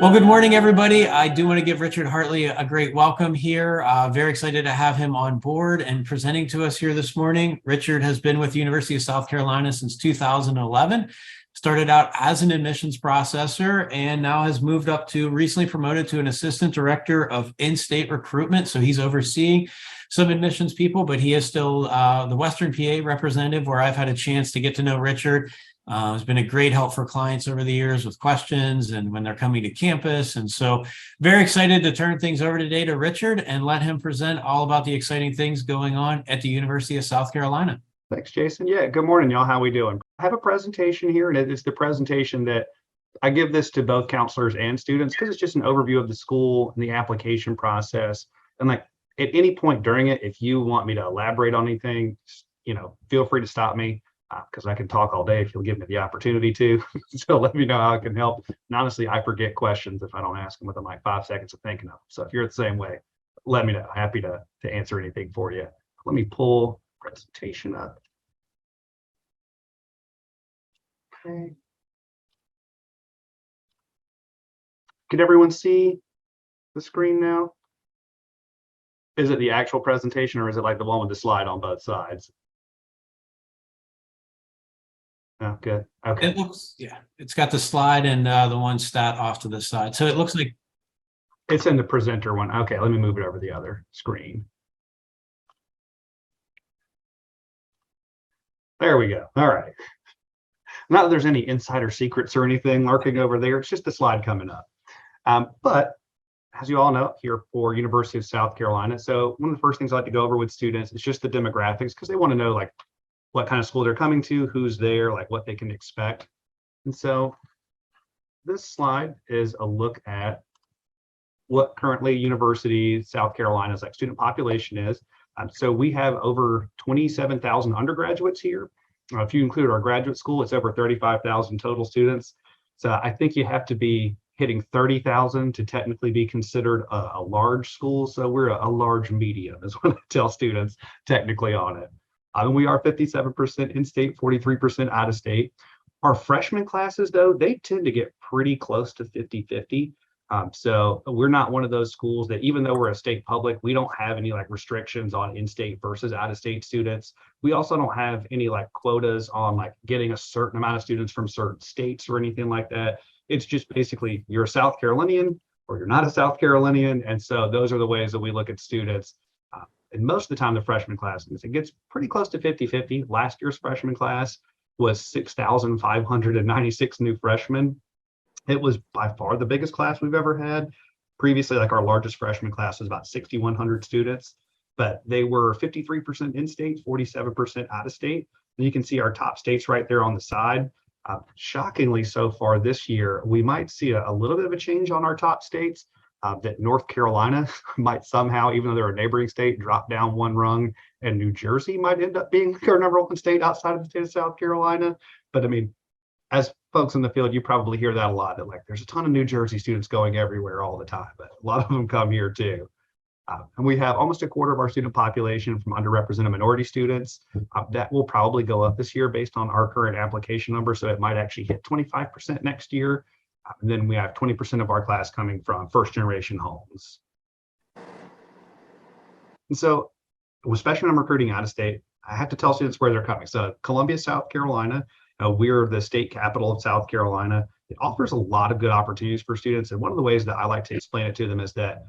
Well, good morning, everybody. I do want to give Richard Hartley a great welcome here. Very excited to have him on board and presenting to us here this morning. Richard has been with the University of South Carolina since 2011, started out as an admissions processor, and now has moved up to recently promoted to an assistant director of in-state recruitment. So he's overseeing some admissions people, but he is still the Western PA representative, where I've had a chance to get to know Richard. It's been a great help for clients over the years with questions and when they're coming to campus. And so very excited to turn things over today to Richard and let him present all about the exciting things going on at the University of South Carolina. Thanks, Jason. Yeah, good morning, y'all. How we doing? I have a presentation here, and it's the presentation that I give this to both counselors and students because it's just an overview of the school and the application process. And like at any point during it, if you want me to elaborate on anything, feel free to stop me. Because I can talk all day if you'll give me the opportunity to. So let me know how I can help. And honestly, I forget questions if I don't ask them within like 5 seconds of thinking of them. So if you're the same way, let me know. Happy to answer anything for you. Let me pull presentation up. Okay. Can everyone see the screen now? Is it the actual presentation or is it like the one with the slide on both sides? Oh, good. Okay. It looks, yeah, it's got the slide and the one stat off to the side. So it looks like it's in the presenter one. Okay, let me move it over the other screen. There we go. All right. Not that there's any insider secrets or anything lurking over there. It's just the slide coming up. But as you all know, here for University of South Carolina, so one of the first things I like to go over with students is just the demographics because they want to know like what kind of school they're coming to, who's there, like what they can expect. And so this slide is a look at what currently University South Carolina's like student population is. So we have over 27,000 undergraduates here. If you include our graduate school, it's over 35,000 total students. So I think you have to be hitting 30,000 to technically be considered a large school. So we're a large medium is what I tell students technically on it. We are 57% in-state, 43% out-of-state. Our freshman classes, though, they tend to get pretty close to 50-50. So we're not one of those schools that, even though we're a state public, we don't have any like restrictions on in-state versus out-of-state students. We also don't have any like quotas on like getting a certain amount of students from certain states or anything like that. It's just basically you're a South Carolinian or you're not a South Carolinian. And so those are the ways that we look at students. And most of the time, the freshman class, it gets pretty close to 50-50. Last year's freshman class was 6,596 new freshmen. It was by far the biggest class we've ever had. Previously, like our largest freshman class was about 6,100 students, but they were 53% in-state, 47% out-of-state. And you can see our top states right there on the side. Shockingly, so far this year, we might see a little bit of a change on our top states. That North Carolina might somehow, even though they're a neighboring state, drop down one rung, and New Jersey might end up being our number one state outside of the state of South Carolina. But I mean, as folks in the field, you probably hear that a lot, that like there's a ton of New Jersey students going everywhere all the time, but a lot of them come here too. And we have almost a quarter of our student population from underrepresented minority students. That will probably go up this year based on our current application number. So it might actually hit 25% next year. And then we have 20% of our class coming from first generation homes. And so, especially when I'm recruiting out of state, I have to tell students where they're coming. So Columbia, South Carolina, we're the state capital of South Carolina. It offers a lot of good opportunities for students. And one of the ways that I like to explain it to them is that,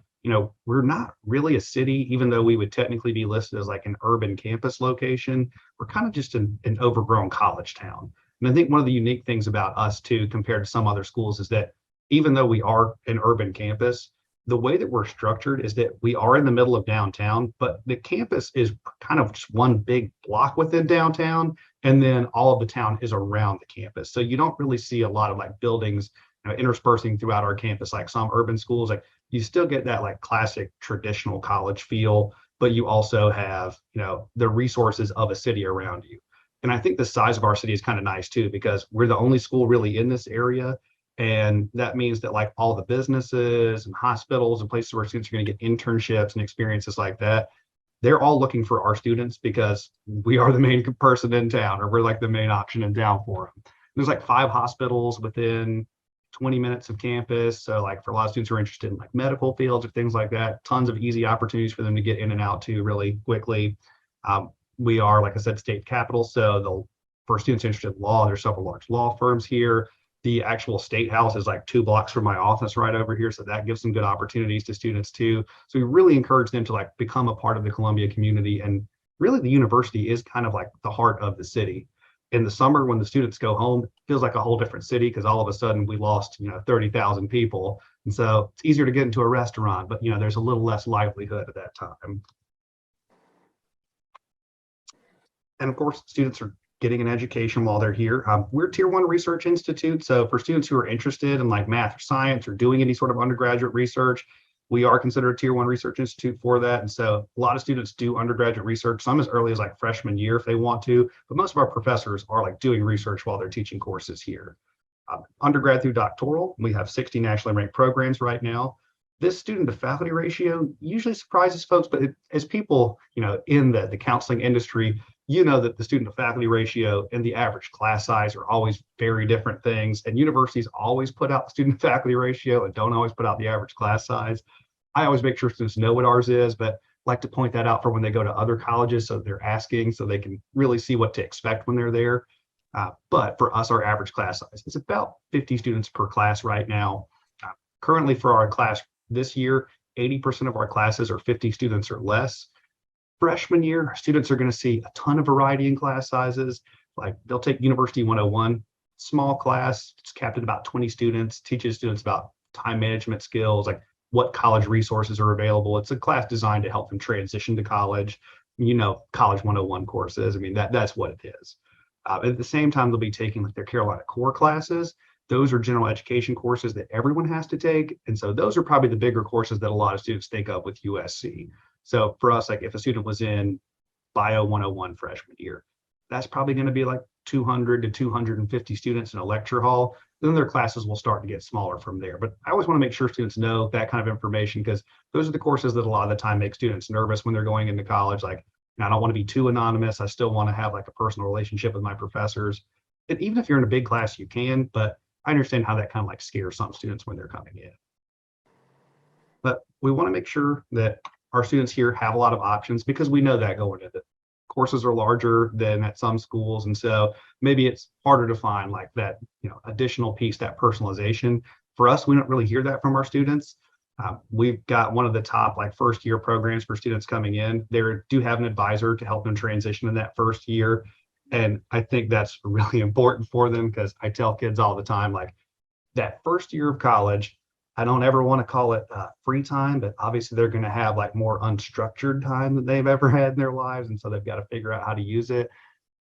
we're not really a city, even though we would technically be listed as like an urban campus location. We're kind of just an overgrown college town. And I think one of the unique things about us too, compared to some other schools, is that even though we are an urban campus, the way that we're structured is that we are in the middle of downtown, but the campus is kind of just one big block within downtown. And then all of the town is around the campus. So you don't really see a lot of like buildings interspersing throughout our campus, like some urban schools. Like you still get that like classic traditional college feel, but you also have, the resources of a city around you. And I think the size of our city is kind of nice too, because we're the only school really in this area. And that means that like all the businesses and hospitals and places where students are going to get internships and experiences like that, they're all looking for our students because we are the main person in town, or we're like the main option in town for them. There's like 5 hospitals within 20 minutes of campus. So like for a lot of students who are interested in like medical fields or things like that, tons of easy opportunities for them to get in and out to really quickly. We are, like I said, state capital. So for students interested in law, there's several large law firms here. The actual state house is like 2 blocks from my office right over here. So that gives some good opportunities to students too. So we really encourage them to like become a part of the Columbia community. And really the university is kind of like the heart of the city. In the summer, when the students go home, it feels like a whole different city because all of a sudden we lost, 30,000 people. And so it's easier to get into a restaurant, but there's a little less livelihood at that time. And of course, students are getting an education while they're here. We're a Tier 1 research institute. So for students who are interested in like math or science or doing any sort of undergraduate research, we are considered a Tier 1 research institute for that. And so a lot of students do undergraduate research, some as early as like freshman year if they want to, but most of our professors are like doing research while they're teaching courses here. Undergrad through doctoral, we have 60 nationally ranked programs right now. This student to faculty ratio usually surprises folks, but as people, in the counseling industry, that the student to faculty ratio and the average class size are always very different things. And universities always put out the student to faculty ratio and don't always put out the average class size. I always make sure students know what ours is, but like to point that out for when they go to other colleges. So they're asking so they can really see what to expect when they're there. But for us, our average class size is about 50 students per class right now. Currently for our class this year, 80% of our classes are 50 students or less. Freshman year, students are going to see a ton of variety in class sizes. Like they'll take University 101, small class, it's capped at about 20 students, teaches students about time management skills, like what college resources are available. It's a class designed to help them transition to college, college 101 courses. I mean, that's what it is. At the same time, they'll be taking like their Carolina core classes. Those are general education courses that everyone has to take. And so those are probably the bigger courses that a lot of students think of with USC. So for us, like if a student was in Bio 101 freshman year, that's probably going to be like 200 to 250 students in a lecture hall. Then their classes will start to get smaller from there. But I always want to make sure students know that kind of information because those are the courses that a lot of the time make students nervous when they're going into college. Like, I don't want to be too anonymous. I still want to have like a personal relationship with my professors. And even if you're in a big class, you can, but I understand how that kind of like scares some students when they're coming in. But we want to make sure that our students here have a lot of options because we know that going into it. Courses are larger than at some schools. And so maybe it's harder to find like that, additional piece, that personalization. For us, we don't really hear that from our students. We've got one of the top like first year programs for students coming in. They do have an advisor to help them transition in that first year. And I think that's really important for them because I tell kids all the time, like that first year of college, I don't ever want to call it free time, but obviously they're going to have like more unstructured time than they've ever had in their lives. And so they've got to figure out how to use it.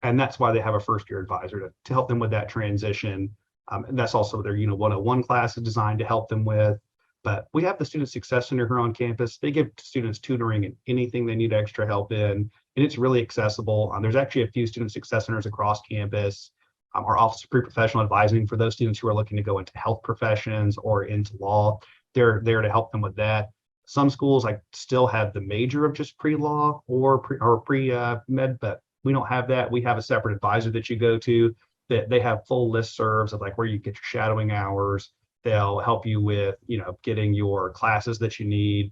And that's why they have a first year advisor to help them with that transition. And that's also their 101 class is designed to help them with. But we have the Student Success Center here on campus. They give students tutoring and anything they need extra help in. And it's really accessible. There's actually a few Student Success Centers across campus. Our Office of Pre-Professional Advising for those students who are looking to go into health professions or into law, they're there to help them with that. Some schools like still have the major of just pre-law or pre-med, but we don't have that. We have a separate advisor that you go to that they have full listservs of like where you get your shadowing hours. They'll help you with, getting your classes that you need.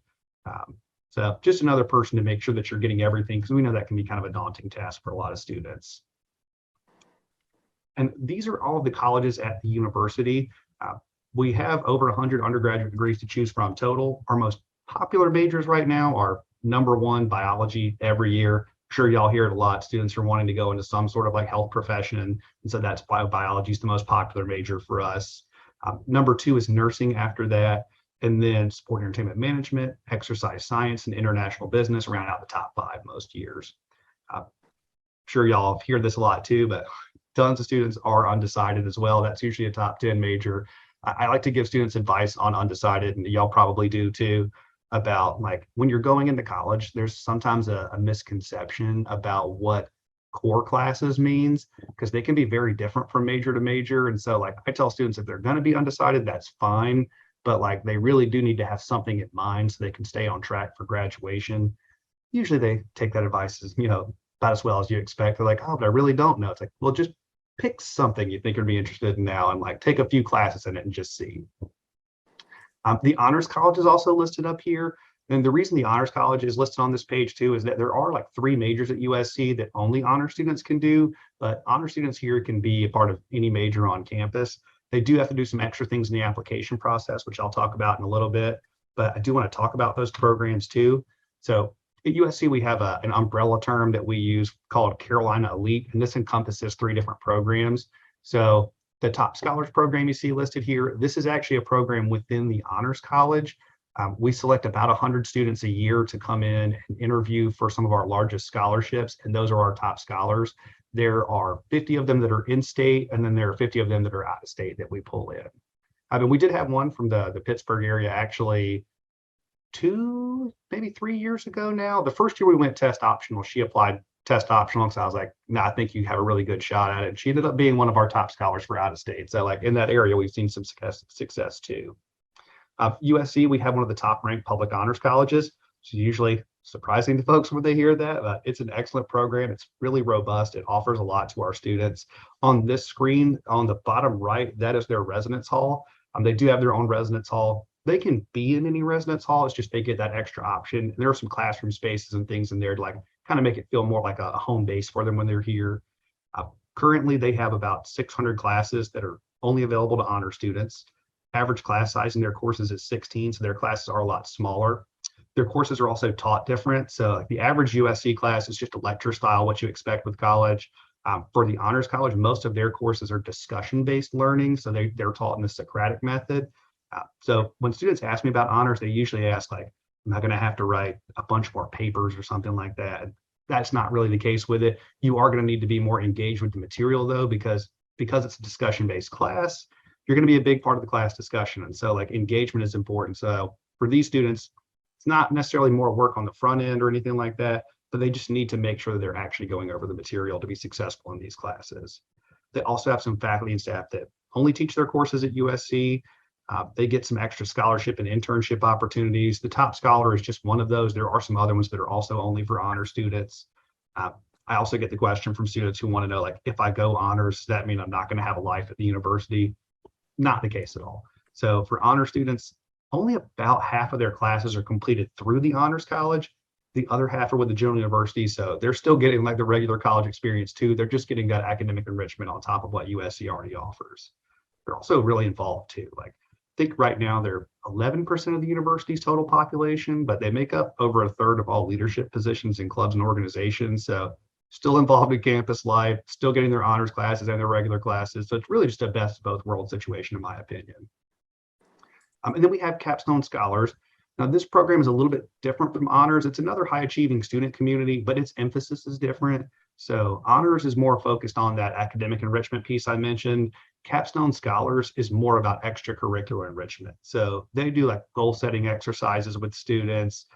So just another person to make sure that you're getting everything because we know that can be kind of a daunting task for a lot of students. And these are all of the colleges at the university. We have over 100 undergraduate degrees to choose from total. Our most popular majors right now are #1 biology every year. I'm sure y'all hear it a lot. Students are wanting to go into some sort of like health profession. And so that's why biology is the most popular major for us. #2 is nursing after that. And then sport and entertainment management, exercise science, and international business round out the top 5 most years. I'm sure y'all hear this a lot too, but tons of students are undecided as well. That's usually a top 10 major. I like to give students advice on undecided, and y'all probably do too, about like when you're going into college, there's sometimes a misconception about what core classes means because they can be very different from major to major. And so like I tell students if they're going to be undecided, that's fine. But like they really do need to have something in mind so they can stay on track for graduation. Usually they take that advice as, about as well as you expect. They're like, oh, but I really don't know. It's like, well, just pick something you think you'd be interested in now and like take a few classes in it and just see. The Honors College is also listed up here. And the reason the Honors College is listed on this page too is that there are like 3 majors at USC that only honor students can do, but honor students here can be a part of any major on campus. They do have to do some extra things in the application process, which I'll talk about in a little bit, but I do want to talk about those programs too. So at USC, we have an umbrella term that we use called Carolina Elite, and this encompasses 3 different programs. So the Top Scholars program you see listed here, this is actually a program within the Honors College. We select about 100 students a year to come in and interview for some of our largest scholarships, and those are our top scholars. There are 50 of them that are in state, and then there are 50 of them that are out of state that we pull in. I mean, we did have one from the Pittsburgh area actually 2, maybe 3 years ago now. The first year we went test optional, she applied test optional. So I was like, no, I think you have a really good shot at it. And she ended up being one of our top scholars for out of state. So like in that area, we've seen some success too. USC, we have one of the top ranked public honors colleges. It's usually surprising to folks when they hear that, but it's an excellent program. It's really robust. It offers a lot to our students. On this screen, on the bottom right, that is their residence hall. They do have their own residence hall. They can be in any residence hall. It's just they get that extra option. And there are some classroom spaces and things in there to like kind of make it feel more like a home base for them when they're here. Currently, they have about 600 classes that are only available to honor students. Average class size in their courses is 16, so their classes are a lot smaller. Their courses are also taught different. So like the average USC class is just a lecture style, what you expect with college. For the Honors College, most of their courses are discussion-based learning, so they're taught in the Socratic method. So when students ask me about honors, they usually ask like, am I going to have to write a bunch more papers or something like that? That's not really the case with it. You are going to need to be more engaged with the material though, because it's a discussion-based class, you're going to be a big part of the class discussion. And so like engagement is important. So for these students, it's not necessarily more work on the front end or anything like that, but they just need to make sure that they're actually going over the material to be successful in these classes. They also have some faculty and staff that only teach their courses at USC. They get some extra scholarship and internship opportunities. The Top Scholar is just one of those. There are some other ones that are also only for honor students. I also get the question from students who want to know, like, if I go honors, does that mean I'm not going to have a life at the university? Not the case at all. So for honor students, only about half of their classes are completed through the Honors College. The other half are with the General University. So they're still getting like the regular college experience too. They're just getting that academic enrichment on top of what USC already offers. They're also really involved too. Like I think right now they're 11% of the university's total population, but they make up over a third of all leadership positions in clubs and organizations. So still involved in campus life, still getting their honors classes and their regular classes. So it's really just a best of both worlds situation, in my opinion. And then we have Capstone Scholars. Now, this program is a little bit different from honors. It's another high achieving student community, but its emphasis is different. So honors is more focused on that academic enrichment piece I mentioned. Capstone Scholars is more about extracurricular enrichment. So they do like goal setting exercises with students.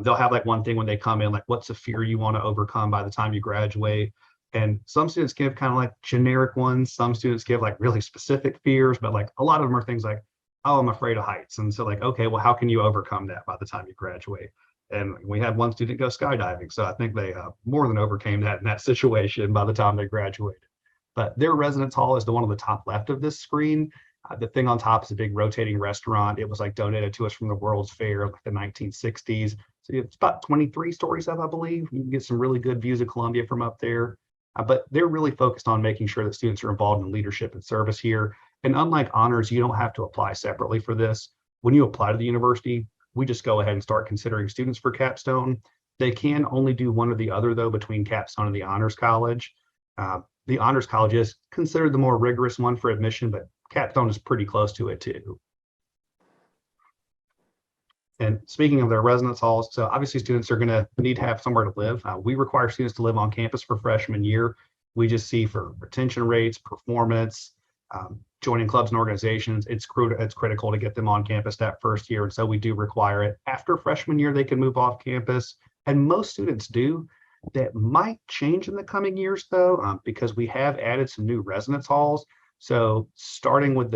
They'll have like one thing when they come in, like what's a fear you want to overcome by the time you graduate. And some students give kind of like generic ones. Some students give like really specific fears, but like a lot of them are things like, oh, I'm afraid of heights. And so like, okay, well, how can you overcome that by the time you graduate? And we had one student go skydiving. So I think they more than overcame that in that situation by the time they graduated. But their residence hall is the one on the top left of this screen. The thing on top is a big rotating restaurant. It was like donated to us from the World's Fair, like the 1960s. So it's about 23 stories up, I believe. You can get some really good views of Columbia from up there. But they're really focused on making sure that students are involved in leadership and service here. And unlike honors, you don't have to apply separately for this. When you apply to the university, we just go ahead and start considering students for Capstone. They can only do one or the other, though, between Capstone and the Honors College. The Honors College is considered the more rigorous one for admission, but Capstone is pretty close to it, too. And speaking of their residence halls, so obviously students are going to need to have somewhere to live. We require students to live on campus for freshman year. We just see for retention rates, performance, joining clubs and organizations, it's critical to get them on campus that first year. And so we do require it. After freshman year, they can move off campus. And most students do. That might change in the coming years, though, because we have added some new residence halls. So starting with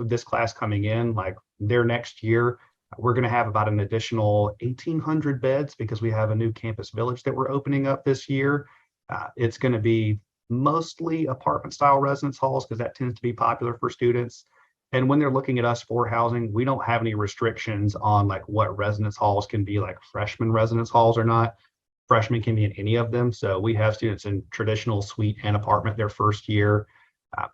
this class coming in, like their next year, we're going to have about an additional 1,800 beds because we have a new campus village that we're opening up this year. It's going to be mostly apartment style residence halls because that tends to be popular for students. And when they're looking at us for housing, we don't have any restrictions on like what residence halls can be, like freshman residence halls or not. Freshmen can be in any of them. So we have students in traditional suite and apartment their first year. Uh,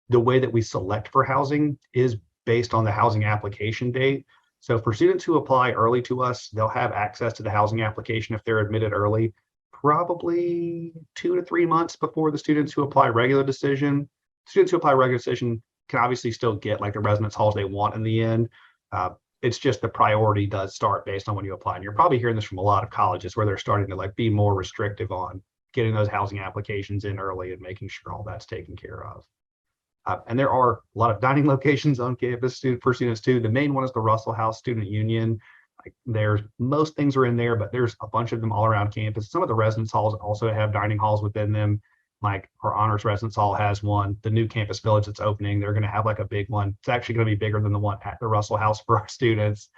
the way that we select for housing is based on the housing application date. So for students who apply early to us, they'll have access to the housing application if they're admitted early, probably 2 to 3 months before the students who apply regular decision. Students who apply regular decision can obviously still get like the residence halls they want in the end. It's just the priority does start based on when you apply. And you're probably hearing this from a lot of colleges where they're starting to like be more restrictive on getting those housing applications in early and making sure all that's taken care of. And there are a lot of dining locations on campus for students too. The main one is the Russell House Student Union. Like there's most things are in there, but there's a bunch of them all around campus. Some of the residence halls also have dining halls within them. Like our honors residence hall has one. The new campus village that's opening, they're going to have like a big one. It's actually going to be bigger than the one at the Russell House for our students.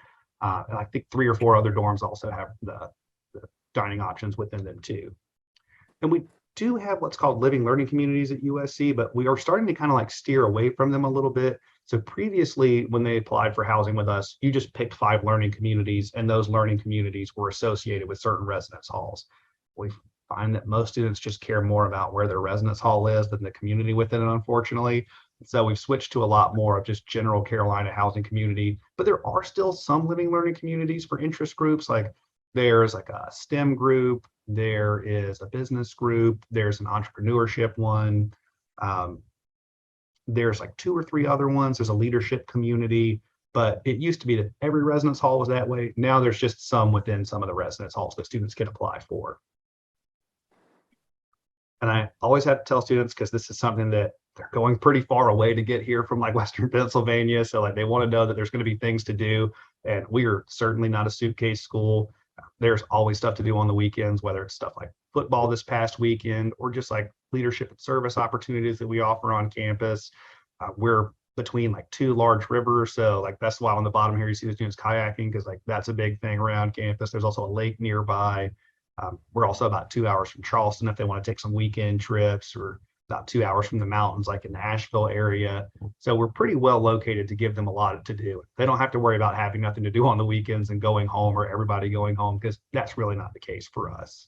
And I think 3 or 4 other dorms also have the dining options within them too. And we do have what's called living learning communities at USC, but we are starting to kind of like steer away from them a little bit. So previously, when they applied for housing with us, you just picked 5 learning communities, and those learning communities were associated with certain residence halls. We find that most students just care more about where their residence hall is than the community within it, unfortunately. So we've switched to a lot more of just general Carolina housing community, but there are still some living learning communities for interest groups. Like there's like a STEM group, there is a business group, there's an entrepreneurship one. There's like 2 or 3 other ones. There's a leadership community, but it used to be that every residence hall was that way. Now there's just some within some of the residence halls that students can apply for. And I always have to tell students, because this is something that they're going pretty far away to get here from like Western Pennsylvania. So like they want to know that there's going to be things to do. And we are certainly not a suitcase school. There's always stuff to do on the weekends, whether it's stuff like football this past weekend or just like leadership and service opportunities that we offer on campus. We're between like 2 large rivers. So like that's why on the bottom here you see the students kayaking, because like that's a big thing around campus. There's also a lake nearby. We're also about 2 hours from Charleston if they want to take some weekend trips, or about 2 hours from the mountains, like in the Asheville area. So we're pretty well located to give them a lot to do. They don't have to worry about having nothing to do on the weekends and going home, or everybody going home, because that's really not the case for us.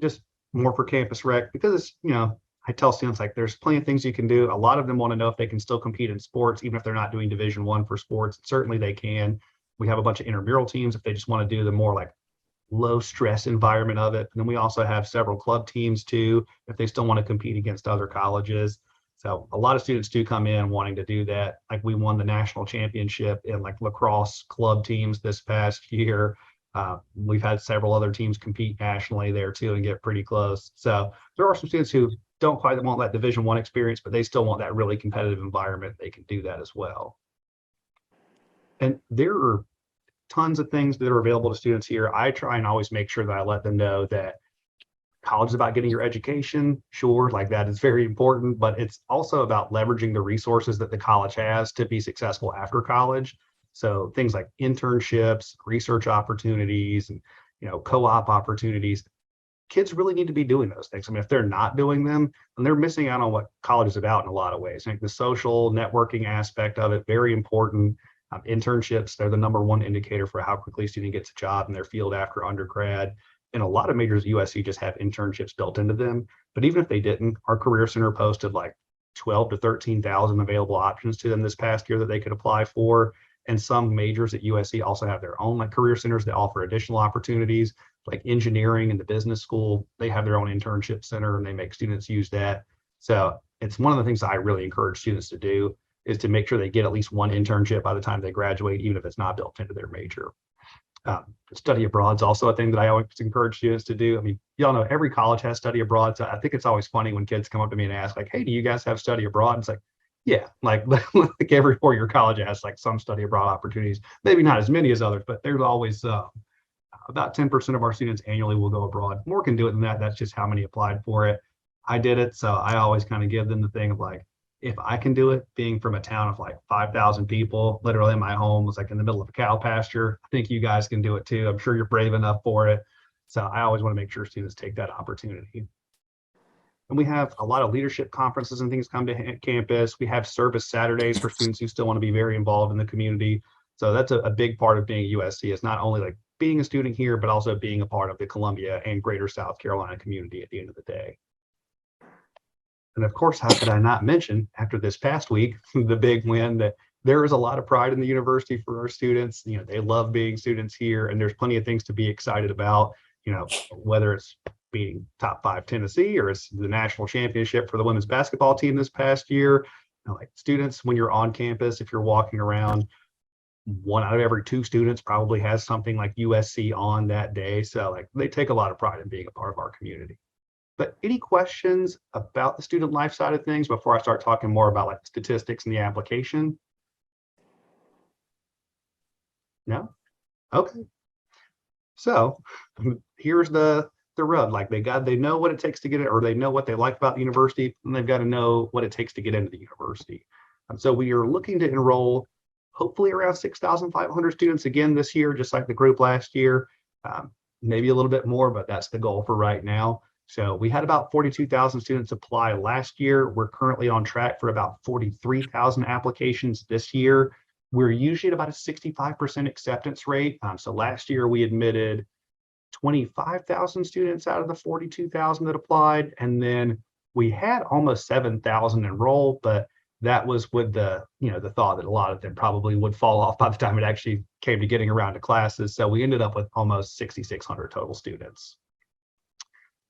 Just more for campus rec, because it's, you know, I tell students like there's plenty of things you can do. A lot of them want to know if they can still compete in sports, even if they're not doing Division I for sports. Certainly they can. We have a bunch of intramural teams if they just want to do the more like low stress environment of it. And then we also have several club teams too, if they still want to compete against other colleges. So a lot of students do come in wanting to do that. Like we won the national championship in like lacrosse club teams this past year. We've had several other teams compete nationally there too and get pretty close. So there are some students who don't quite want that Division I experience, but they still want that really competitive environment. They can do that as well. And there are tons of things that are available to students here. I try and always make sure that I let them know that college is about getting your education. Sure, like that is very important, but it's also about leveraging the resources that the college has to be successful after college. So things like internships, research opportunities, and co-op opportunities. Kids really need to be doing those things. I mean, if they're not doing them, then they're missing out on what college is about in a lot of ways. I think the social networking aspect of it, very important. Internships, they're the #1 indicator for how quickly a student gets a job in their field after undergrad. And a lot of majors at USC just have internships built into them. But even if they didn't, our Career Center posted like 12 to 13,000 available options to them this past year that they could apply for. And some majors at USC also have their own like career centers that offer additional opportunities, like engineering and the business school. They have their own internship center and they make students use that. So it's one of the things that I really encourage students to do, is to make sure they get at least one internship by the time they graduate, even if it's not built into their major. Study abroad is also a thing that I always encourage students to do. I mean, y'all know every college has study abroad. So I think it's always funny when kids come up to me and ask like, hey, do you guys have study abroad? And it's like, yeah, like every 4-year college has like some study abroad opportunities, maybe not as many as others, but there's always about 10% of our students annually will go abroad. More can do it than that. That's just how many applied for it. I did it. So I always kind of give them the thing of like, if I can do it, being from a town of like 5,000 people, literally my home was like in the middle of a cow pasture, I think you guys can do it too. I'm sure you're brave enough for it. So I always want to make sure students take that opportunity. And we have a lot of leadership conferences and things come to campus. We have service Saturdays for students who still want to be very involved in the community. So that's a big part of being USC. It's not only like being a student here, but also being a part of the Columbia and greater South Carolina community at the end of the day. And of course, how could I not mention after this past week, the big win that there is a lot of pride in the university for our students. You know, they love being students here, and there's plenty of things to be excited about, you know, whether it's beating top 5 Tennessee or it's the national championship for the women's basketball team this past year. You know, like students, when you're on campus, if you're walking around, 1 out of every 2 students probably has something like USC on that day. So like they take a lot of pride in being a part of our community. But any questions about the student life side of things before I start talking more about like statistics and the application? No? Okay. So here's the rub. Like they know what it takes to get it, or they know what they like about the university, and they've got to know what it takes to get into the university. So we are looking to enroll hopefully around 6,500 students again this year, just like the group last year. Maybe a little bit more, but that's the goal for right now. So we had about 42,000 students apply last year. We're currently on track for about 43,000 applications this year. We're usually at about a 65% acceptance rate. So last year we admitted 25,000 students out of the 42,000 that applied. And then we had almost 7,000 enroll, but that was with the, you know, the thought that a lot of them probably would fall off by the time it actually came to getting around to classes. So we ended up with almost 6,600 total students.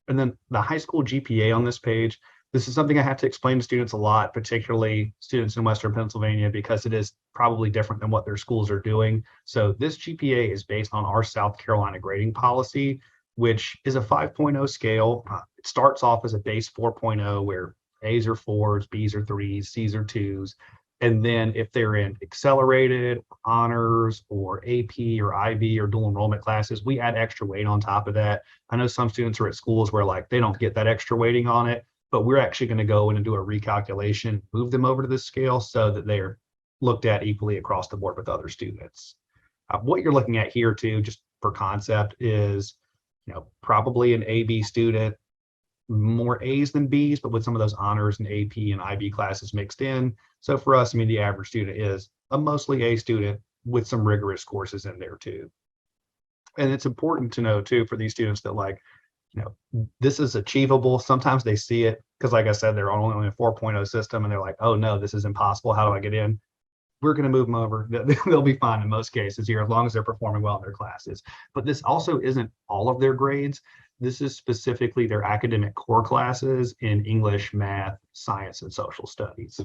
And then the high school GPA on this page, this is something I have to explain to students a lot, particularly students in Western Pennsylvania, because it is probably different than what their schools are doing. So this GPA is based on our South Carolina grading policy, which is a 5.0 scale. It starts off as a base 4.0 where A's are 4s, B's are 3s, C's are 2s. And then if they're in accelerated, honors, or AP or IB or dual enrollment classes, we add extra weight on top of that. I know some students are at schools where like they don't get that extra weighting on it, but we're actually going to go in and do a recalculation, move them over to this scale so that they're looked at equally across the board with other students. What you're looking at here too, just for concept, is, you know, probably an AB student, more A's than B's, but with some of those honors and AP and IB classes mixed in. So for us, I mean, the average student is a mostly A student with some rigorous courses in there too. And it's important to know too for these students that, like, you know, this is achievable. Sometimes they see it because, like I said, they're only on a 4.0 system and they're like, oh no, this is impossible. How do I get in? We're going to move them over. They'll be fine in most cases here as long as they're performing well in their classes. But this also isn't all of their grades. This is specifically their academic core classes in English, math, science, and social studies.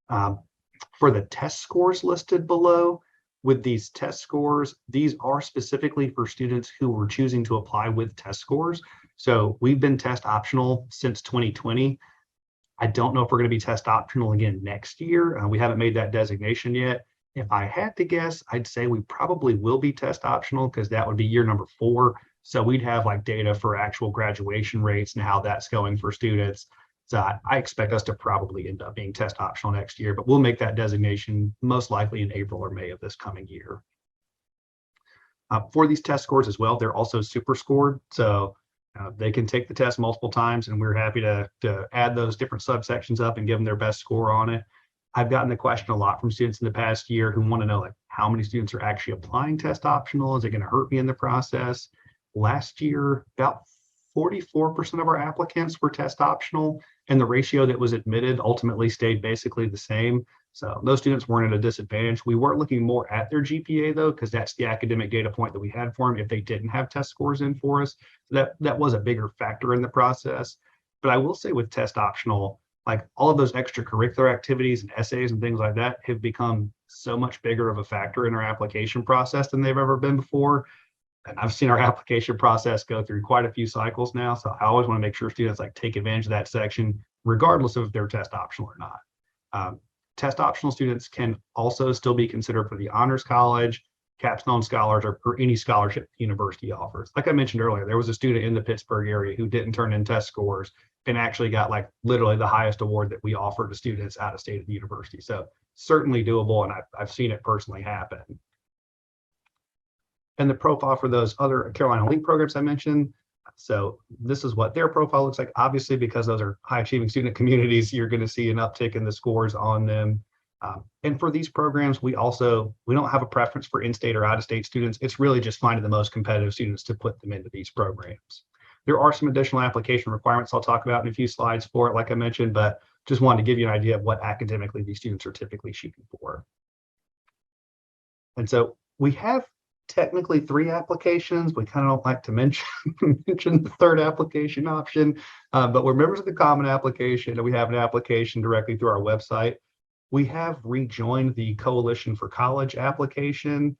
For the test scores listed below, with these test scores, these are specifically for students who were choosing to apply with test scores. So we've been test optional since 2020. I don't know if we're going to be test optional again next year. We haven't made that designation yet. If I had to guess, I'd say we probably will be test optional because that would be year number 4. So we'd have like data for actual graduation rates and how that's going for students. So I expect us to probably end up being test optional next year, but we'll make that designation most likely in April or May of this coming year. For these test scores as well, they're also super scored. So they can take the test multiple times, and we're happy to add those different subsections up and give them their best score on it. I've gotten the question a lot from students in the past year who want to know, like, how many students are actually applying test optional? Is it going to hurt me in the process? Last year, about 44% of our applicants were test optional, and the ratio that was admitted ultimately stayed basically the same. So those students weren't at a disadvantage. We weren't looking more at their GPA though, because that's the academic data point that we had for them if they didn't have test scores in for us. So that was a bigger factor in the process. But I will say with test optional, like all of those extracurricular activities and essays and things like that have become so much bigger of a factor in our application process than they've ever been before. And I've seen our application process go through quite a few cycles now. So I always want to make sure students like take advantage of that section, regardless of if they're test optional or not. Test optional students can also still be considered for the honors college, Capstone scholars, or any scholarship the university offers. Like I mentioned earlier, there was a student in the Pittsburgh area who didn't turn in test scores and actually got like literally the highest award that we offer to students out of state of the university. So certainly doable, and I've seen it personally happen. And the profile for those other Carolina Link programs I mentioned, So this is what their profile looks like. Obviously, because those are high achieving student communities, you're going to see an uptick in the scores on them. And for these programs, we don't have a preference for in-state or out-of-state students. It's really just finding the most competitive students to put them into these programs. There are some additional application requirements I'll talk about in a few slides for it, like I mentioned, but just wanted to give you an idea of what academically these students are typically shooting for. And so we have technically 3 applications. We kind of don't like to mention the third application option, but we're members of the common application, and we have an application directly through our website. We have rejoined the Coalition for College application.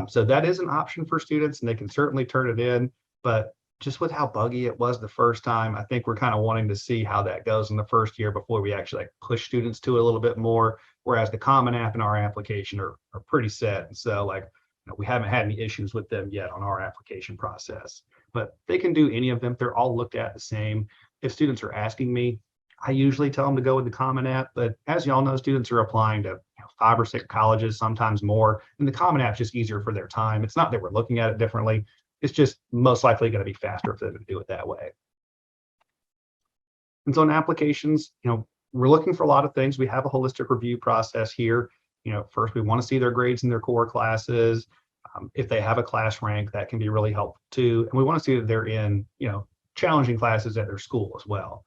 So that is an option for students, and they can certainly turn it in. But just with how buggy it was the first time, I think we're kind of wanting to see how that goes in the first year before we actually push students to it a little bit more. Whereas the Common App and our application are pretty set. And so we haven't had any issues with them yet on our application process. But they can do any of them. They're all looked at the same. If students are asking me, I usually tell them to go with the Common App, but as y'all know, students are applying to 5 or 6 colleges, sometimes more, and the Common App is just easier for their time. It's not that we're looking at it differently. It's just most likely going to be faster for them to do it that way. And so in applications, we're looking for a lot of things. We have a holistic review process here. First, we want to see their grades in their core classes. If they have a class rank, that can be really helpful too. And we want to see that they're in, challenging classes at their school as well.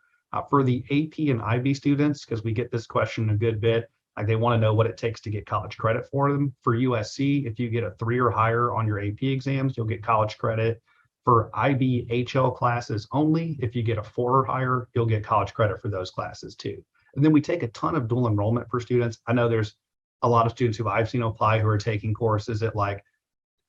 For the AP and IB students, because we get this question a good bit, like they want to know what it takes to get college credit for them. For USC, if you get a 3 or higher on your AP exams, you'll get college credit. For IB HL classes only, if you get a 4 or higher, you'll get college credit for those classes too. And then we take a ton of dual enrollment for students. I know there's a lot of students who I've seen apply who are taking courses at like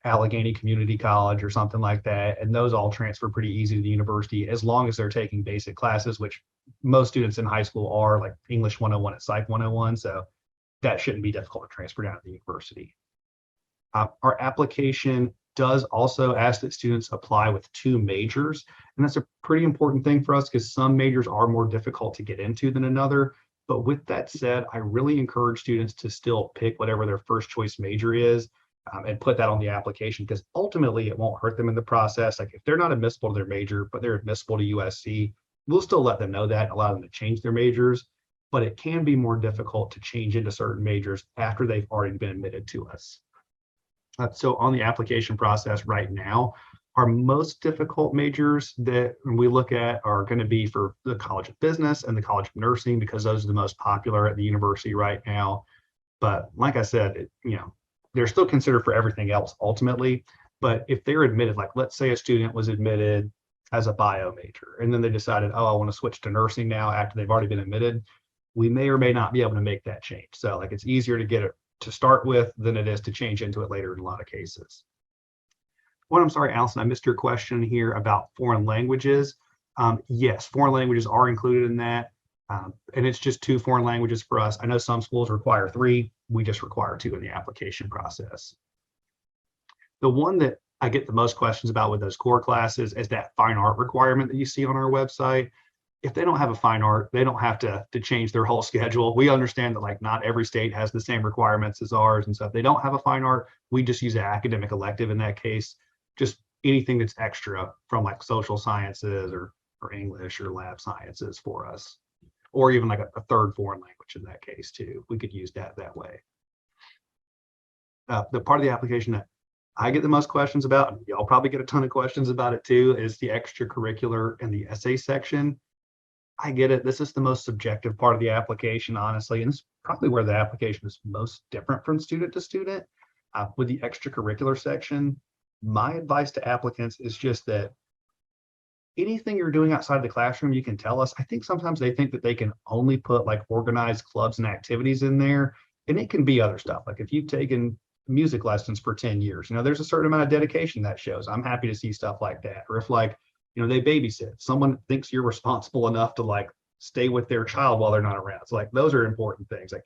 Allegheny Community College or something like that. And those all transfer pretty easy to the university as long as they're taking basic classes, which most students in high school are, like English 101 and Psych 101. So that shouldn't be difficult to transfer down to the university. Our application does also ask that students apply with 2 majors. And that's a pretty important thing for us because some majors are more difficult to get into than another. But with that said, I really encourage students to still pick whatever their first choice major is. And put that on the application because ultimately it won't hurt them in the process. Like if they're not admissible to their major, but they're admissible to USC, we'll still let them know that, allow them to change their majors, but it can be more difficult to change into certain majors after they've already been admitted to us. So on the application process right now, our most difficult majors that we look at are going to be for the College of Business and the College of Nursing because those are the most popular at the university right now. But like I said, they're still considered for everything else ultimately. But if they're admitted, like let's say a student was admitted as a bio major, and then they decided, oh, I want to switch to nursing now after they've already been admitted, we may or may not be able to make that change. So like it's easier to get it to start with than it is to change into it later in a lot of cases. Well, I'm sorry, Allison, I missed your question here about foreign languages. Yes, foreign languages are included in that. And it's just 2 foreign languages for us. I know some schools require 3. We just require 2 in the application process. The one that I get the most questions about with those core classes is that fine art requirement that you see on our website. If they don't have a fine art, they don't have to change their whole schedule. We understand that like not every state has the same requirements as ours. And so if they don't have a fine art, we just use an academic elective in that case. Just anything that's extra from like social sciences or English or lab sciences for us. Or even like a 3rd foreign language in that case too. We could use that way. The part of the application that I get the most questions about, and y'all probably get a ton of questions about it too, is the extracurricular and the essay section. I get it. This is the most subjective part of the application, honestly, and it's probably where the application is most different from student to student. With the extracurricular section, my advice to applicants is just that anything you're doing outside of the classroom, you can tell us. I think sometimes they think that they can only put like organized clubs and activities in there, and it can be other stuff. Like if you've taken music lessons for 10 years, there's a certain amount of dedication that shows. I'm happy to see stuff like that. Or if like, they babysit, someone thinks you're responsible enough to like stay with their child while they're not around. So like those are important things. Like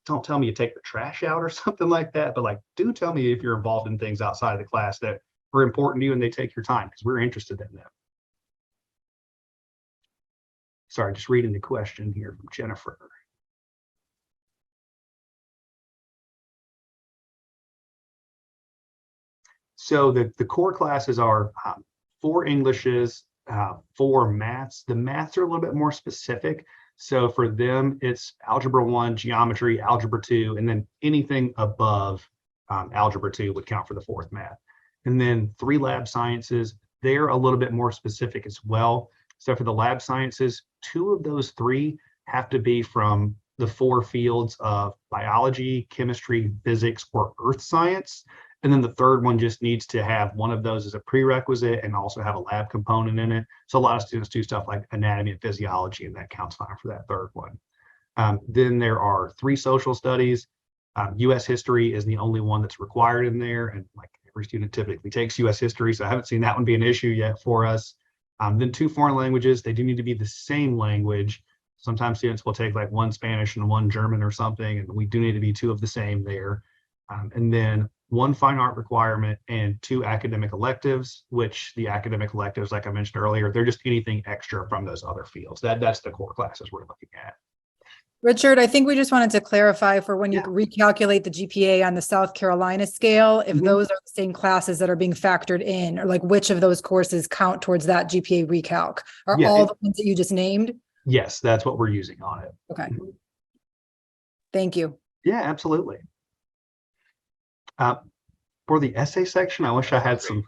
don't tell me you take the trash out or something like that, but like do tell me if you're involved in things outside of the class that are important to you and they take your time because we're interested in them. Sorry, just reading the question here from Jennifer. So the core classes are 4 Englishes, 4 maths. The maths are a little bit more specific. So for them, it's algebra 1, geometry, algebra 2, and then anything above algebra 2 would count for the 4th math. And then 3 lab sciences, they're a little bit more specific as well. So for the lab sciences, 2 of those 3 have to be from the 4 fields of biology, chemistry, physics, or earth science. And then the 3rd one just needs to have one of those as a prerequisite and also have a lab component in it. So a lot of students do stuff like anatomy and physiology, and that counts fine for that 3rd one. Then there are 3 social studies. US history is the only one that's required in there. And like every student typically takes US history, so I haven't seen that one be an issue yet for us. Then 2 foreign languages. They do need to be the same language. Sometimes students will take like 1 Spanish and 1 German or something, and we do need to be 2 of the same there. And then 1 fine art requirement and 2 academic electives, which the academic electives, like I mentioned earlier, they're just anything extra from those other fields. That's the core classes we're looking at. Richard, I think we just wanted to clarify for when you recalculate the GPA on the South Carolina scale, if those are the same classes that are being factored in, or like which of those courses count towards that GPA recalc? Are all the ones that you just named? Yes, that's what we're using on it. Okay. Thank you. Yeah, absolutely. For the essay section, I wish I had some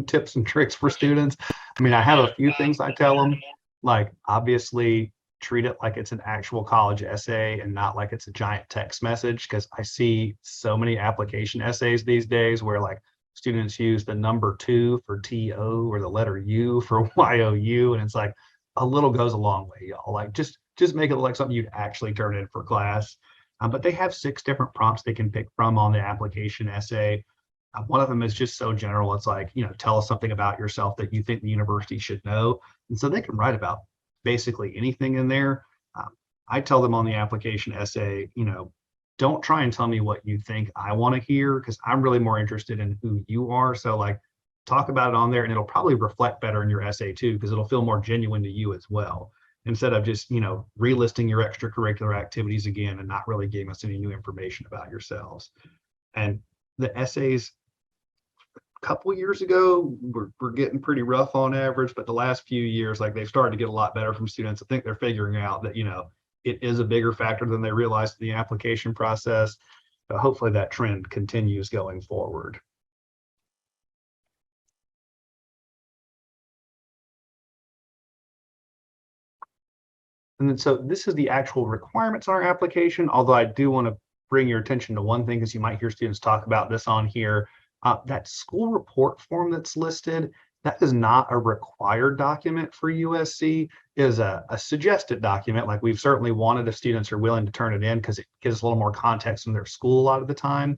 tips and tricks for students. I mean, I have a few things I tell them, like obviously treat it like it's an actual college essay and not like it's a giant text message, because I see so many application essays these days where like students use the number 2 for TO or the letter U for YOU, and it's like a little goes a long way, y'all. Like just make it look like something you'd actually turn in for class. But they have 6 different prompts they can pick from on the application essay. One of them is just so general. It's like, tell us something about yourself that you think the university should know. And so they can write about basically anything in there. I tell them on the application essay, don't try and tell me what you think I want to hear, because I'm really more interested in who you are. So like talk about it on there, and it'll probably reflect better in your essay too, because it'll feel more genuine to you as well, instead of just, relisting your extracurricular activities again and not really giving us any new information about yourselves. And the essays a couple of years ago were getting pretty rough on average, but the last few years, like they've started to get a lot better from students. I think they're figuring out that, it is a bigger factor than they realized in the application process. But hopefully that trend continues going forward. And then so this is the actual requirements on our application, although I do want to bring your attention to one thing, because you might hear students talk about this on here. That school report form that's listed, that is not a required document for USC. It is a suggested document. Like we've certainly wanted if students are willing to turn it in, because it gives a little more context from their school a lot of the time.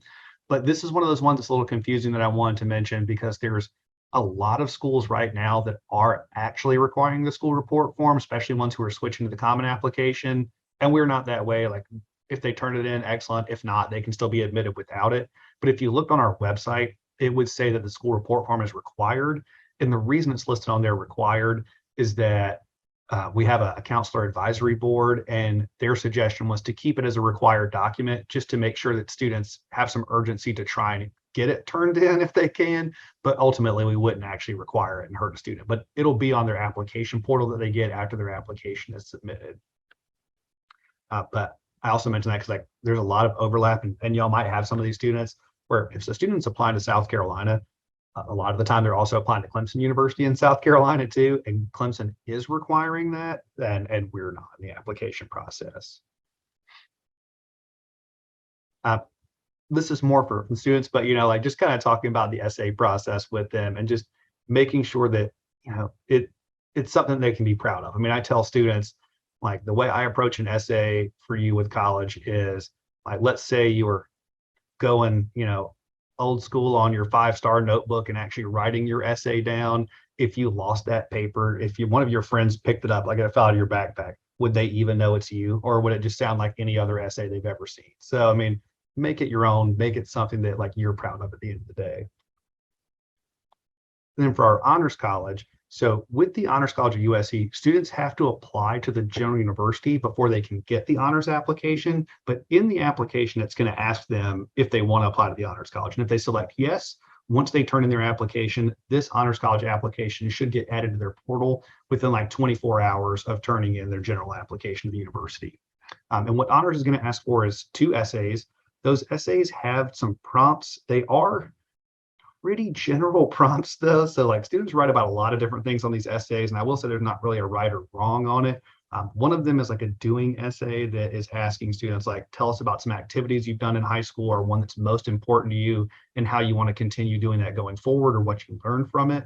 But this is one of those ones that's a little confusing that I wanted to mention, because there's a lot of schools right now that are actually requiring the school report form, especially ones who are switching to the common application. And we're not that way. Like if they turn it in, excellent. If not, they can still be admitted without it. But if you look on our website, it would say that the school report form is required. And the reason it's listed on there required is that we have a counselor advisory board, and their suggestion was to keep it as a required document, just to make sure that students have some urgency to try and get it turned in if they can. But ultimately, we wouldn't actually require it and hurt a student, but it'll be on their application portal that they get after their application is submitted. But I also mentioned that because like there's a lot of overlap, and y'all might have some of these students where if the student's applying to South Carolina, a lot of the time they're also applying to Clemson University in South Carolina too, and Clemson is requiring that, and we're not in the application process. This is more for students, but like just kind of talking about the essay process with them and just making sure that it's something they can be proud of. I mean, I tell students, like the way I approach an essay for you with college is like, let's say you were going, old school on your 5-star notebook and actually writing your essay down. If you lost that paper, if one of your friends picked it up, like it fell out of your backpack, would they even know it's you, or would it just sound like any other essay they've ever seen? So, I mean, make it your own, make it something that like you're proud of at the end of the day. And then for our honors college, so with the Honors College of USC, students have to apply to the general university before they can get the honors application. But in the application, it's going to ask them if they want to apply to the Honors College. And if they select yes, once they turn in their application, this Honors College application should get added to their portal within like 24 hours of turning in their general application to the university. And what Honors is going to ask for is 2 essays. Those essays have some prompts. They are pretty general prompts though. So like students write about a lot of different things on these essays. And I will say there's not really a right or wrong on it. One of them is like a doing essay that is asking students like, tell us about some activities you've done in high school or one that's most important to you and how you want to continue doing that going forward or what you learned from it.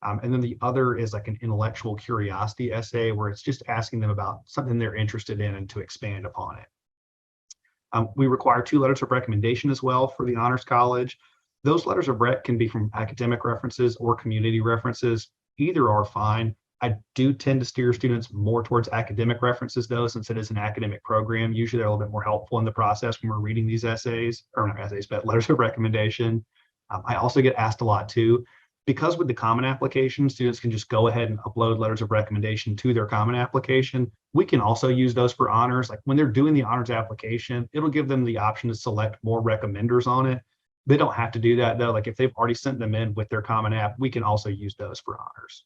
And then the other is like an intellectual curiosity essay where it's just asking them about something they're interested in and to expand upon it. We require 2 letters of recommendation as well for the Honors College. Those letters of rec can be from academic references or community references. Either are fine. I do tend to steer students more towards academic references though, since it is an academic program. Usually they're a little bit more helpful in the process when we're reading these essays, or not essays, but letters of recommendation. I also get asked a lot too, because with the common application, students can just go ahead and upload letters of recommendation to their common application. We can also use those for honors. Like when they're doing the honors application, it'll give them the option to select more recommenders on it. They don't have to do that though. Like if they've already sent them in with their common app, we can also use those for honors.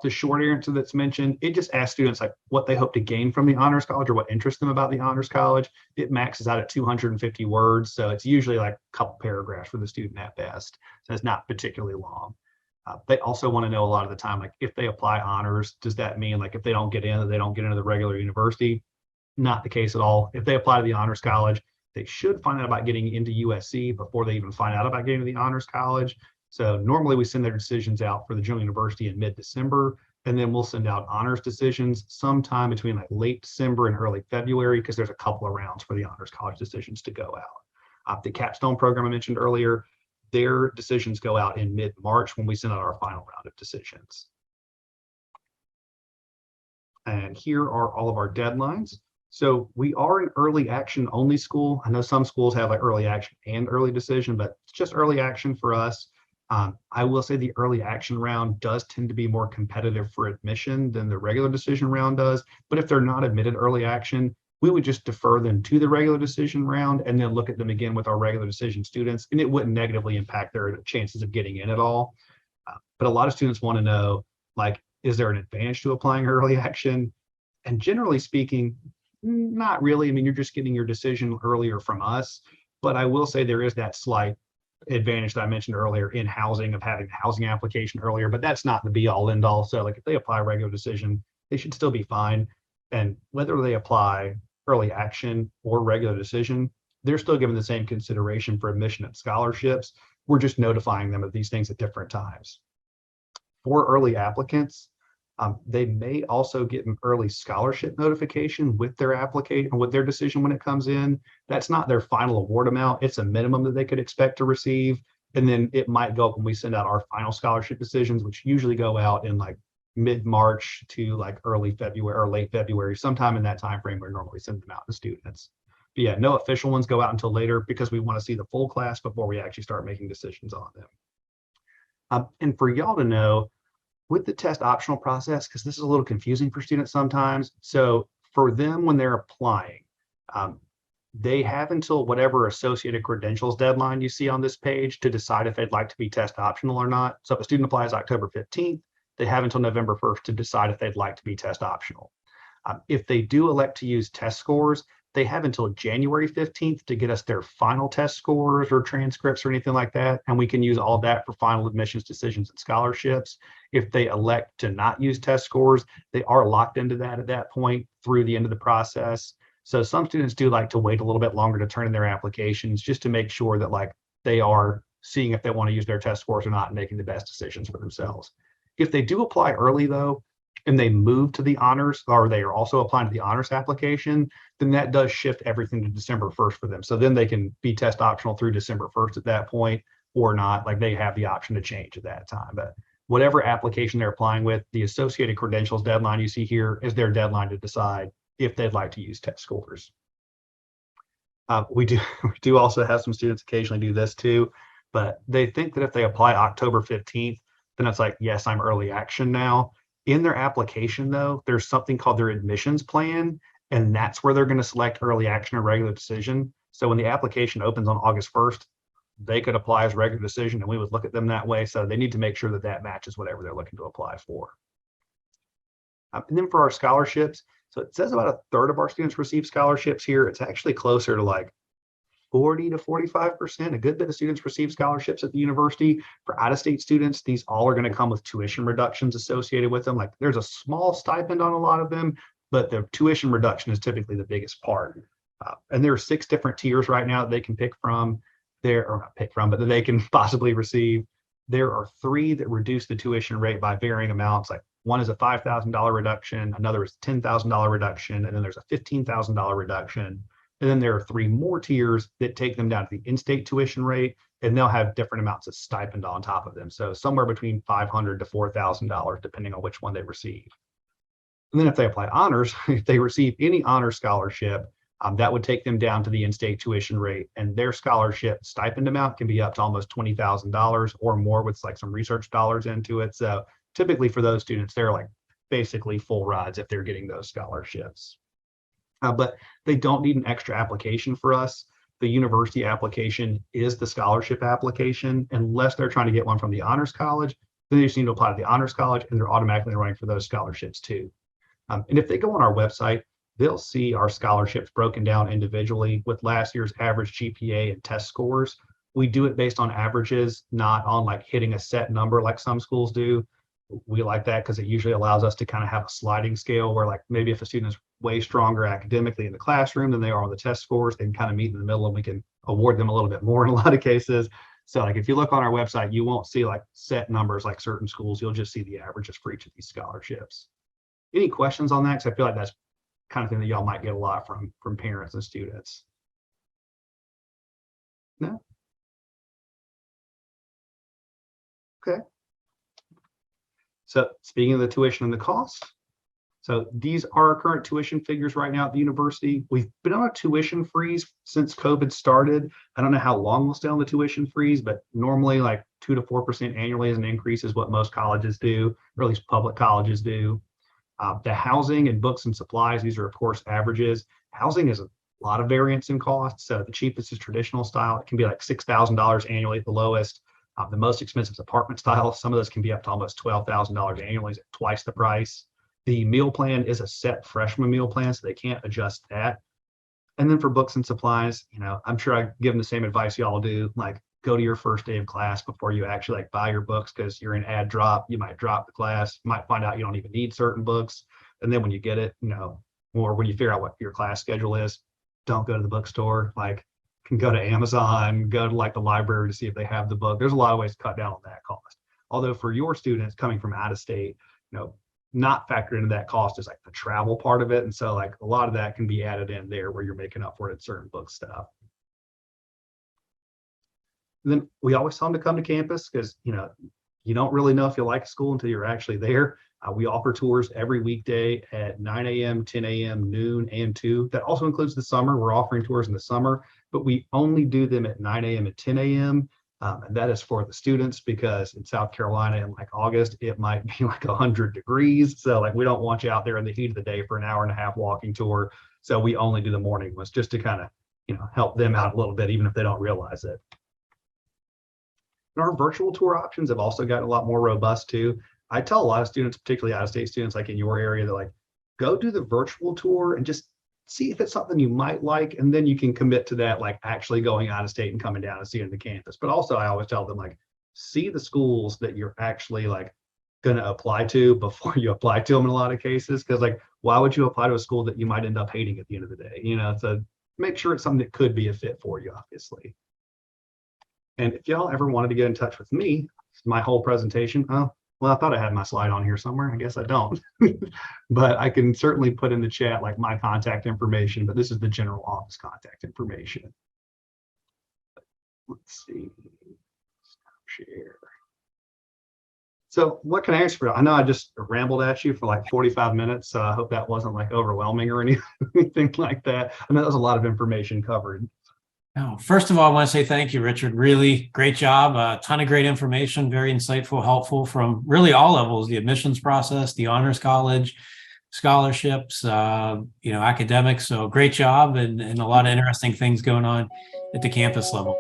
The short answer that's mentioned, it just asks students like what they hope to gain from the Honors College or what interests them about the Honors College. It maxes out at 250 words. So it's usually like a couple paragraphs for the student at best. So it's not particularly long. They also want to know a lot of the time, like if they apply honors, does that mean like if they don't get in, they don't get into the regular university? Not the case at all. If they apply to the Honors College, they should find out about getting into USC before they even find out about getting to the Honors College. So normally we send their decisions out for the General University in mid-December, and then we'll send out honors decisions sometime between like late December and early February, because there's a couple of rounds for the Honors College decisions to go out. The Capstone program I mentioned earlier, their decisions go out in mid-March when we send out our final round of decisions. And here are all of our deadlines. So we are an early action only school. I know some schools have like early action and early decision, but it's just early action for us. I will say the early action round does tend to be more competitive for admission than the regular decision round does. But if they're not admitted early action, we would just defer them to the regular decision round and then look at them again with our regular decision students, and it wouldn't negatively impact their chances of getting in at all. But a lot of students want to know, like, is there an advantage to applying early action? And generally speaking, not really. I mean, you're just getting your decision earlier from us. But I will say there is that slight advantage that I mentioned earlier in housing of having the housing application earlier, but that's not the be all end all. So like if they apply regular decision, they should still be fine. And whether they apply early action or regular decision, they're still given the same consideration for admission and scholarships. We're just notifying them of these things at different times. For early applicants, they may also get an early scholarship notification with their application, with their decision when it comes in. That's not their final award amount. It's a minimum that they could expect to receive. And then it might go up when we send out our final scholarship decisions, which usually go out in like mid-March to like early February or late February, sometime in that time frame we normally send them out to students. But yeah, no official ones go out until later because we want to see the full class before we actually start making decisions on them. And for y'all to know, with the test optional process, because this is a little confusing for students sometimes. So for them, when they're applying, they have until whatever associated credentials deadline you see on this page to decide if they'd like to be test optional or not. So if a student applies October 15th, they have until November 1st to decide if they'd like to be test optional. If they do elect to use test scores, they have until January 15th to get us their final test scores or transcripts or anything like that. And we can use all that for final admissions decisions and scholarships. If they elect to not use test scores, they are locked into that at that point through the end of the process. So some students do like to wait a little bit longer to turn in their applications just to make sure that like they are seeing if they want to use their test scores or not and making the best decisions for themselves. If they do apply early though, and they move to the honors, or they are also applying to the honors application, then that does shift everything to December 1st for them. So then they can be test optional through December 1st at that point or not. Like they have the option to change at that time. But whatever application they're applying with, the associated credentials deadline you see here is their deadline to decide if they'd like to use test scores. We do also have some students occasionally do this too, but they think that if they apply October 15th, then it's like, yes, I'm early action now. In their application, though, there's something called their admissions plan, and that's where they're going to select early action or regular decision. So when the application opens on August 1st, they could apply as regular decision and we would look at them that way. So they need to make sure that that matches whatever they're looking to apply for. And then for our scholarships, so it says about a third of our students receive scholarships here. It's actually closer to like 40 to 45%. A good bit of students receive scholarships at the university. For out-of-state students, these all are going to come with tuition reductions associated with them. Like there's a small stipend on a lot of them, but the tuition reduction is typically the biggest part. And there are 6 different tiers right now that they can pick from there, or not pick from, but that they can possibly receive. There are 3 that reduce the tuition rate by varying amounts. Like one is a $5,000 reduction, another is $10,000 reduction, and then there's a $15,000 reduction. And then there are 3 more tiers that take them down to the in-state tuition rate, and they'll have different amounts of stipend on top of them. So somewhere between $500 to $4,000, depending on which one they receive. And then if they apply honors, if they receive any honor scholarship, that would take them down to the in-state tuition rate, and their scholarship stipend amount can be up to almost $20,000 or more with like some research dollars into it. So typically for those students, they're like basically full rides if they're getting those scholarships. But they don't need an extra application for us. The university application is the scholarship application, unless they're trying to get one from the honors college. Then they just need to apply to the honors college and they're automatically running for those scholarships too. And if they go on our website, they'll see our scholarships broken down individually with last year's average GPA and test scores. We do it based on averages, not on like hitting a set number like some schools do. We like that because it usually allows us to kind of have a sliding scale where like maybe if a student is way stronger academically in the classroom than they are on the test scores, they can kind of meet in the middle and we can award them a little bit more in a lot of cases. So like if you look on our website, you won't see like set numbers like certain schools. You'll just see the averages for each of these scholarships. Any questions on that? Because I feel like that's kind of thing that y'all might get a lot from parents and students. No? Okay. So speaking of the tuition and the cost, so these are our current tuition figures right now at the university. We've been on a tuition freeze since COVID started. I don't know how long we'll stay on the tuition freeze, but normally like 2 to 4% annually as an increase is what most colleges do, or at least public colleges do. The housing and books and supplies, these are of course averages. Housing is a lot of variance in costs. So the cheapest is traditional style. It can be like $6,000 annually at the lowest. The most expensive is apartment style. Some of those can be up to almost $12,000 annually, twice the price. The meal plan is a set freshman meal plan, so they can't adjust that. And then for books and supplies, you know, I'm sure I give them the same advice y'all do, like go to your first day of class before you actually like buy your books, because you're in ad drop, you might drop the class, you might find out you don't even need certain books. And then when you get it, you know, or when you figure out what your class schedule is, don't go to the bookstore. Like, can go to Amazon, go to like the library to see if they have the book. There's a lot of ways to cut down on that cost. Although for your students coming from out of state, you know, not factored into that cost is like the travel part of it. And so like a lot of that can be added in there where you're making up for it in certain book stuff. And then we always tell them to come to campus because, you know, you don't really know if you like a school until you're actually there. We offer tours every weekday at 9 a.m., 10 a.m., noon, and 2. That also includes the summer. We're offering tours in the summer, but we only do them at 9 a.m. and 10 a.m. And that is for the students because in South Carolina in like August, it might be like 100 degrees. So like we don't want you out there in the heat of the day for an hour and a half walking tour. So we only do the morning ones just to kind of, you know, help them out a little bit, even if they don't realize it. And our virtual tour options have also gotten a lot more robust too. I tell a lot of students, particularly out-of-state students, like in your area, they're like, go do the virtual tour and just see if it's something you might like. And then you can commit to that, like actually going out of state and coming down and seeing the campus. But also I always tell them like, see the schools that you're actually like going to apply to before you apply to them in a lot of cases. Cause like, why would you apply to a school that you might end up hating at the end of the day? You know, so make sure it's something that could be a fit for you, obviously. And if y'all ever wanted to get in touch with me, my whole presentation, oh, well, I thought I had my slide on here somewhere. I guess I don't, but I can certainly put in the chat like my contact information, but this is the general office contact information. Let's see, stop share. So what can I answer for? I know I just rambled at you for like 45 minutes. So I hope that wasn't like overwhelming or anything like that. I know that was a lot of information covered. Oh, first of all, I want to say thank you, Richard. Really great job. A ton of great information, very insightful, helpful from really all levels, the admissions process, the honors college, scholarships, you know, academics. So great job and a lot of interesting things going on at the campus level.